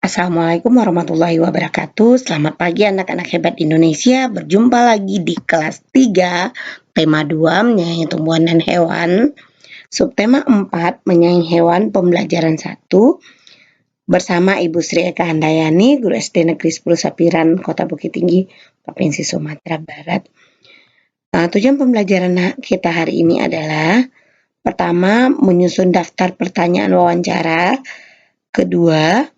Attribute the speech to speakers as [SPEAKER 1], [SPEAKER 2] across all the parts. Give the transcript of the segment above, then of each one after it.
[SPEAKER 1] Assalamualaikum warahmatullahi wabarakatuh. Selamat pagi anak-anak hebat Indonesia. Berjumpa lagi di kelas 3, tema 2 menyayangi tumbuhan dan hewan. Subtema 4 menyayangi hewan pembelajaran 1 bersama Ibu Sri Eka Handayani, Guru SD Negeri 10 Sapiran, Kota Bukit Tinggi, Provinsi Sumatera Barat. Tujuan pembelajaran kita hari ini adalah pertama, menyusun daftar pertanyaan wawancara. Kedua,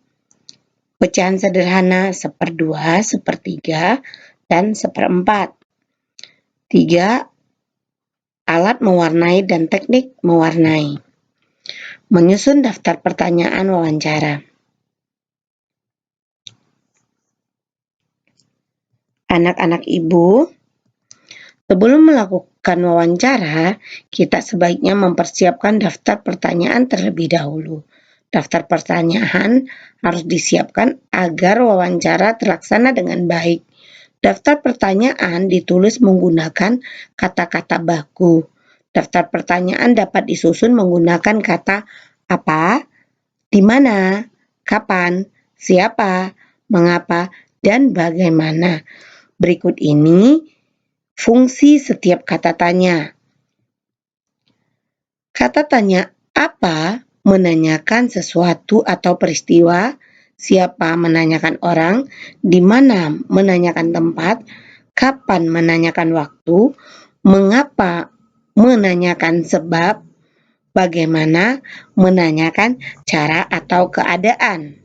[SPEAKER 1] pecahan sederhana 1/2, 1/3, dan 1/4. 3. Alat mewarnai dan teknik mewarnai. Menyusun daftar pertanyaan wawancara. Anak-anak ibu, sebelum melakukan wawancara, kita sebaiknya mempersiapkan daftar pertanyaan terlebih dahulu. Daftar pertanyaan harus disiapkan agar wawancara terlaksana dengan baik. Daftar pertanyaan ditulis menggunakan kata-kata baku. Daftar pertanyaan dapat disusun menggunakan kata apa, di mana, kapan, siapa, mengapa, dan bagaimana. Berikut ini fungsi setiap kata tanya. Kata tanya apa menanyakan sesuatu atau peristiwa, siapa menanyakan orang, di mana menanyakan tempat, kapan menanyakan waktu, mengapa menanyakan sebab, bagaimana menanyakan cara atau keadaan.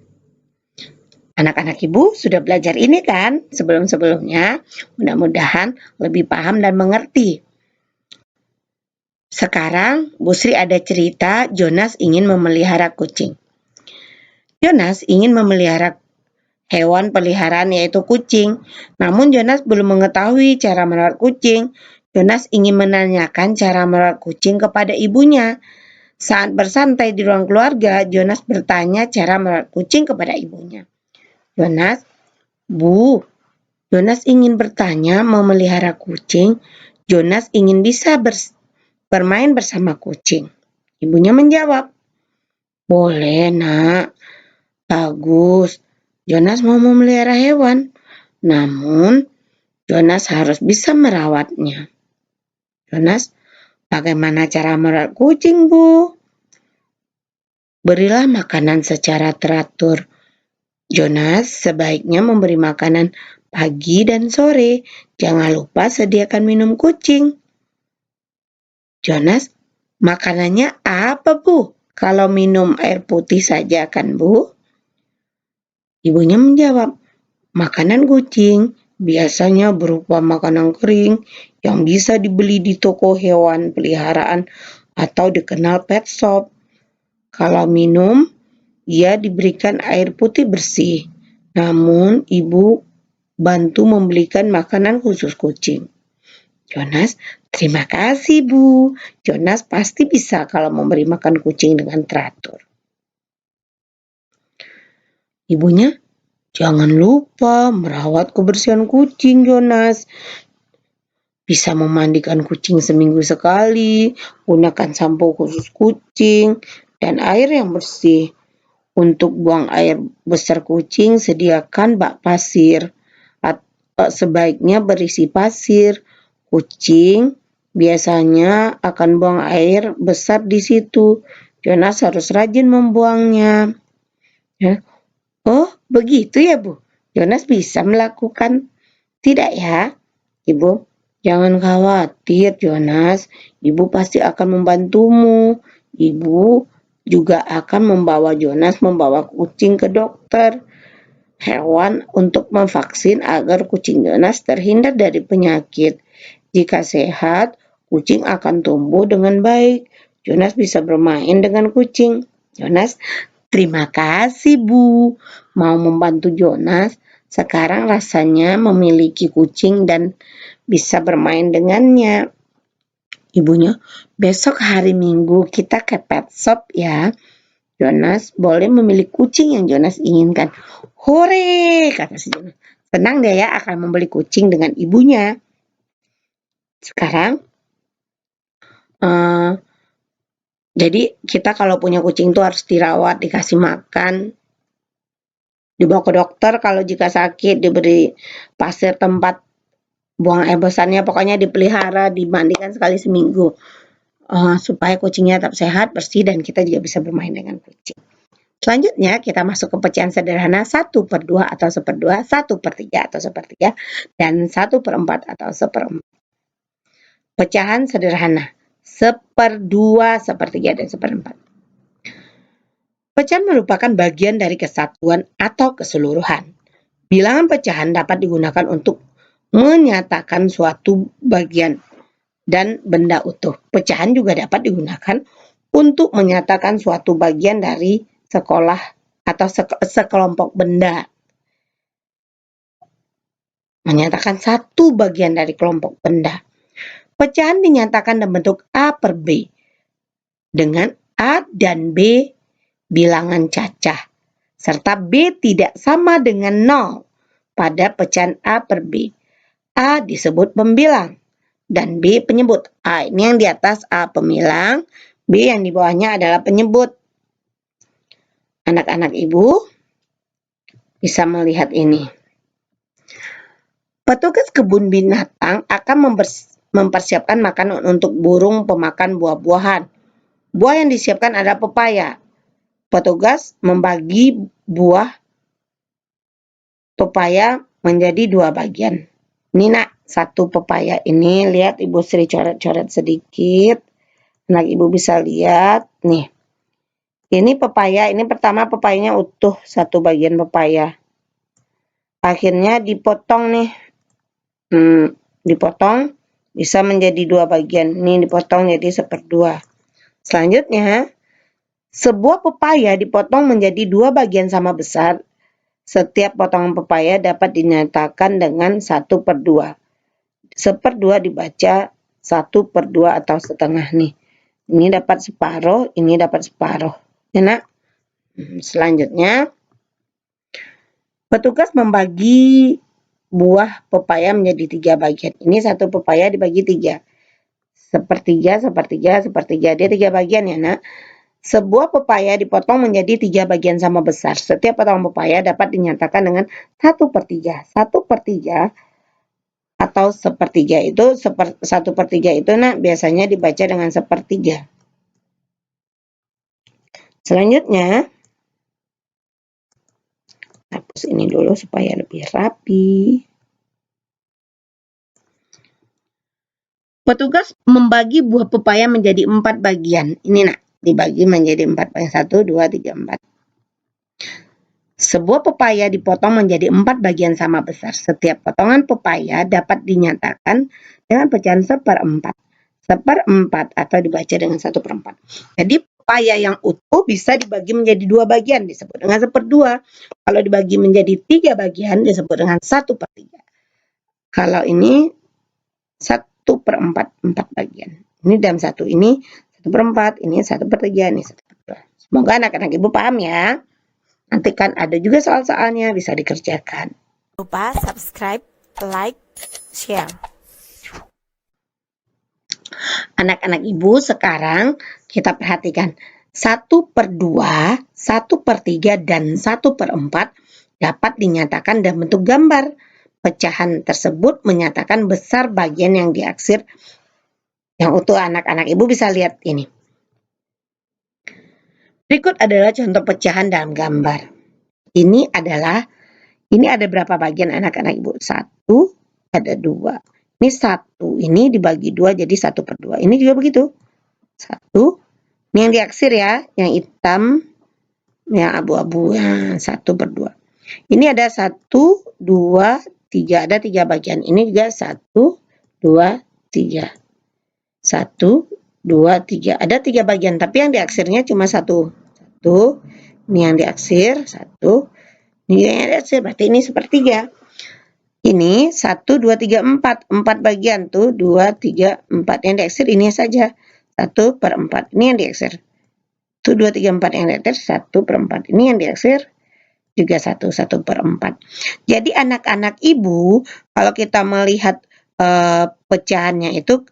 [SPEAKER 1] Anak-anak ibu sudah belajar ini kan sebelum-sebelumnya? Mudah-mudahan lebih paham dan mengerti. Sekarang Bu Sri ada cerita Jonas ingin memelihara kucing. Jonas ingin memelihara hewan peliharaan yaitu kucing. Namun Jonas belum mengetahui cara merawat kucing. Jonas ingin menanyakan cara merawat kucing kepada ibunya. Saat bersantai di ruang keluarga, Jonas bertanya cara merawat kucing kepada ibunya. Jonas ingin bertanya memelihara kucing. Jonas ingin bisa bermain bersama kucing. Ibunya menjawab, boleh nak, bagus. Jonas mau memelihara hewan, namun Jonas harus bisa merawatnya. Jonas, bagaimana cara merawat kucing, Bu? Berilah makanan secara teratur. Jonas sebaiknya memberi makanan pagi dan sore. Jangan lupa sediakan minum kucing. Jonas, makanannya apa, Bu? Kalau minum air putih saja kan, Bu? Ibunya menjawab, makanan kucing biasanya berupa makanan kering yang bisa dibeli di toko hewan peliharaan atau dikenal pet shop. Kalau minum, ia diberikan air putih bersih. Namun, ibu bantu membelikan makanan khusus kucing. Jonas, terima kasih, Bu. Jonas pasti bisa kalau memberi makan kucing dengan teratur. Ibunya, jangan lupa merawat kebersihan kucing, Jonas. Bisa memandikan kucing seminggu sekali, gunakan sampo khusus kucing, dan air yang bersih. Untuk buang air besar kucing, sediakan bak pasir. Sebaiknya berisi pasir. Kucing biasanya akan buang air besar di situ. Jonas harus rajin membuangnya. Ya. Oh, begitu ya, Bu? Jonas bisa melakukan. Tidak ya, Ibu? Jangan khawatir, Jonas. Ibu pasti akan membantumu. Ibu juga akan membawa Jonas membawa kucing ke dokter hewan untuk memvaksin agar kucing Jonas terhindar dari penyakit. Jika sehat, kucing akan tumbuh dengan baik. Jonas bisa bermain dengan kucing. Jonas, terima kasih, Bu. Mau membantu Jonas. Sekarang rasanya memiliki kucing dan bisa bermain dengannya. Ibunya, besok hari Minggu kita ke pet shop ya. Jonas boleh memilih kucing yang Jonas inginkan. Hore, kata si Jonas. Senang dia ya akan membeli kucing dengan ibunya. Sekarang, jadi kita kalau punya kucing itu harus dirawat, dikasih makan, dibawa ke dokter kalau jika sakit, diberi pasir tempat buang air besarnya, pokoknya dipelihara, dimandikan sekali seminggu. Supaya kucingnya tetap sehat, bersih, dan kita juga bisa bermain dengan kucing. Selanjutnya kita masuk ke pecahan sederhana 1/2 atau 1/2, 1/3 atau 1/3, dan 1/4 atau 1/4. Pecahan sederhana 1/2, 1/3, dan 1/4. Pecahan merupakan bagian dari kesatuan atau keseluruhan. Bilangan pecahan dapat digunakan untuk menyatakan suatu bagian dan benda utuh. Pecahan juga dapat digunakan untuk menyatakan suatu bagian dari sekolah atau sekelompok benda. Menyatakan satu bagian dari kelompok benda. Pecahan dinyatakan dalam bentuk A per B dengan A dan B bilangan cacah, serta B tidak sama dengan 0 pada pecahan A per B. A disebut pembilang dan B penyebut. A ini yang di atas A pembilang, B yang di bawahnya adalah penyebut. Anak-anak ibu bisa melihat ini. Petugas kebun binatang akan mempersiapkan makanan untuk burung pemakan buah-buahan. Buah yang disiapkan adalah pepaya. Petugas membagi buah pepaya menjadi 2 bagian. Ini nak, satu pepaya ini, lihat Ibu Sri coret-coret sedikit. Anak ibu bisa lihat nih. Ini pepaya, ini pertama pepayanya utuh, satu bagian pepaya. Akhirnya dipotong nih. Dipotong bisa menjadi 2 bagian. Ini dipotong jadi 1/2. Selanjutnya, sebuah pepaya dipotong menjadi 2 bagian sama besar. Setiap potongan pepaya dapat dinyatakan dengan 1/2. 1/2 dibaca 1/2 atau setengah nih. Ini dapat separuh, ini dapat separuh. Ya nak? Selanjutnya, petugas membagi buah pepaya menjadi 3 bagian. Ini satu pepaya dibagi 3. 1/3, 1/3, 1/3. Dia 3 bagian ya nak. Sebuah pepaya dipotong menjadi 3 bagian sama besar. Setiap potongan pepaya dapat dinyatakan dengan 1/3. 1/3 atau 1/3 itu 1/3 itu nak biasanya dibaca dengan 1/3. Selanjutnya, hapus ini dulu supaya lebih rapi. Petugas membagi buah pepaya menjadi 4 bagian. Ini nak, dibagi menjadi 4 bagian. 1, 2, 3, 4. Sebuah pepaya dipotong menjadi 4 bagian sama besar. Setiap potongan pepaya dapat dinyatakan dengan pecahan 1/4. 1/4 atau dibaca dengan 1/4. Jadi pepaya yang utuh bisa dibagi menjadi 2 bagian, disebut dengan 1/2. Kalau dibagi menjadi 3 bagian, disebut dengan 1/3. Kalau ini 1/4, 4 bagian. Ini dalam satu, ini 1/4, ini 1/3, ini 1/2. Semoga anak-anak ibu paham ya. Nanti kan ada juga soal-soalnya, bisa dikerjakan.
[SPEAKER 2] Lupa subscribe, like, share.
[SPEAKER 1] Anak-anak ibu sekarang kita perhatikan 1/2, 1/3, dan 1/4 dapat dinyatakan dalam bentuk gambar. Pecahan tersebut menyatakan besar bagian yang diaksir yang utuh. Anak-anak ibu bisa lihat ini. Berikut adalah contoh pecahan dalam gambar. Ini ada berapa bagian anak-anak ibu? 1, ada 2. Ini 1, ini dibagi 2 jadi 1/2. Ini juga begitu. 1, ini yang diaksir ya, yang hitam, yang abu-abu, ya 1/2. Ini ada 1, 2, 3, ada 3 bagian. Ini juga 1, 2, 3. 1, 2, 3. Ada 3 bagian, tapi yang diaksirnya cuma 1. 1, ini yang diaksir, 1. Ini yang diaksir, berarti ini 1/3. Ini 1, 2, 3, 4. 4 bagian tuh, 2, 3, 4. Yang diaksir ini saja. 1/4. Ini yang diaksir. 1, 2, 3, 4 yang diaksir, 1/4. Ini yang diaksir juga 1/4. Jadi anak-anak ibu, kalau kita melihat pecahannya itu,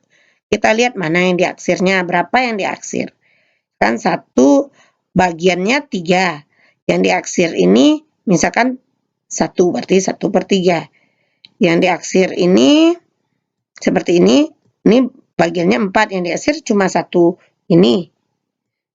[SPEAKER 1] kita lihat mana yang diaksirnya, berapa yang diaksir. Kan 1 bagiannya 3. Yang diaksir ini Misalkan 1 berarti 1/3. Yang diaksir ini seperti ini bagiannya 4, yang diaksir cuma 1 ini.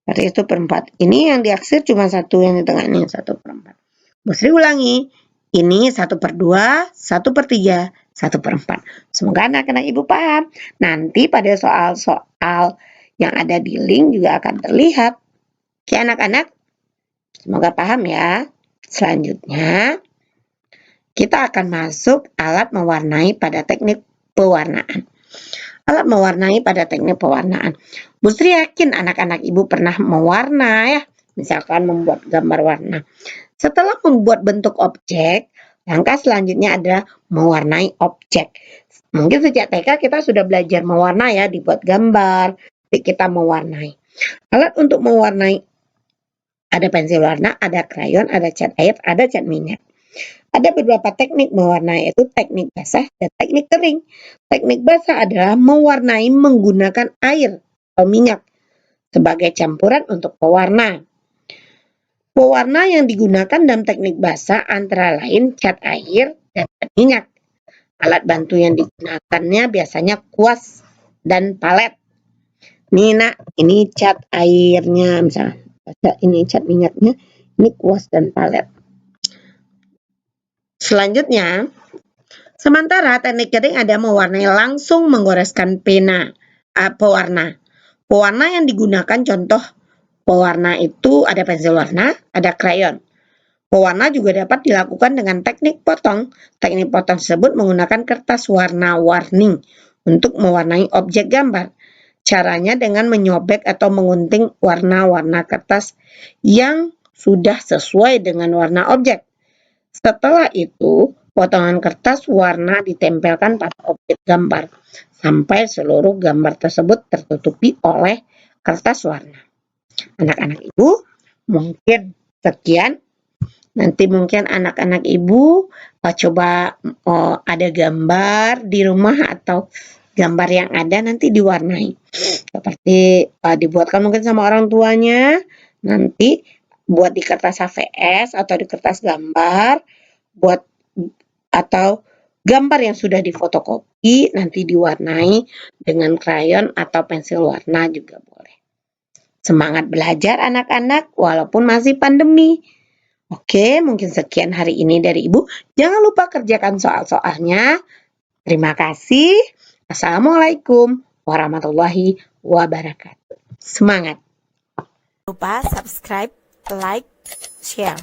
[SPEAKER 1] Berarti itu per 4. Ini yang diaksir cuma 1, yang di tengah ini 1/4. Bu Sri ulangi, ini 1/2, 1/3, 1/4. Semoga anak-anak Ibu paham. Nanti pada soal-soal yang ada di link juga akan terlihat. Oke anak-anak, semoga paham ya. Selanjutnya, kita akan masuk alat mewarnai pada teknik pewarnaan. Alat mewarnai pada teknik pewarnaan. Bu Sri yakin anak-anak Ibu pernah mewarna ya, misalkan membuat gambar warna. Setelah membuat bentuk objek, langkah selanjutnya adalah mewarnai objek. Mungkin sejak TK kita sudah belajar mewarna ya, dibuat gambar, kita mewarnai. Alat untuk mewarnai ada pensil warna, ada krayon, ada cat air, ada cat minyak. Ada beberapa teknik mewarnai, yaitu teknik basah dan teknik kering. Teknik basah adalah mewarnai menggunakan air atau minyak sebagai campuran untuk pewarna. Pewarna yang digunakan dalam teknik basah antara lain cat air dan cat minyak. Alat bantu yang digunakannya biasanya kuas dan palet. Nih nak, ini cat airnya misalnya, ini cat minyaknya, ini kuas dan palet. Selanjutnya, sementara teknik kering ada mewarnai langsung menggoreskan pena pewarna. Pewarna yang digunakan contoh pewarna itu ada pensil warna, ada krayon. Pewarna juga dapat dilakukan dengan teknik potong. Teknik potong tersebut menggunakan kertas warna-warni untuk mewarnai objek gambar. Caranya dengan menyobek atau mengunting warna-warna kertas yang sudah sesuai dengan warna objek. Setelah itu, potongan kertas warna ditempelkan pada objek gambar sampai seluruh gambar tersebut tertutupi oleh kertas warna. Anak-anak Ibu, mungkin sekian. Nanti mungkin anak-anak Ibu coba ada gambar di rumah atau gambar yang ada nanti diwarnai. Seperti dibuatkan mungkin sama orang tuanya, nanti buat di kertas HVS atau di kertas gambar, buat atau gambar yang sudah difotokopi nanti diwarnai dengan krayon atau pensil warna juga boleh. Semangat belajar anak-anak walaupun masih pandemi. Oke, mungkin sekian hari ini dari Ibu. Jangan lupa kerjakan soal-soalnya. Terima kasih. Assalamualaikum warahmatullahi wabarakatuh. Semangat.
[SPEAKER 2] Lupa subscribe, like, share.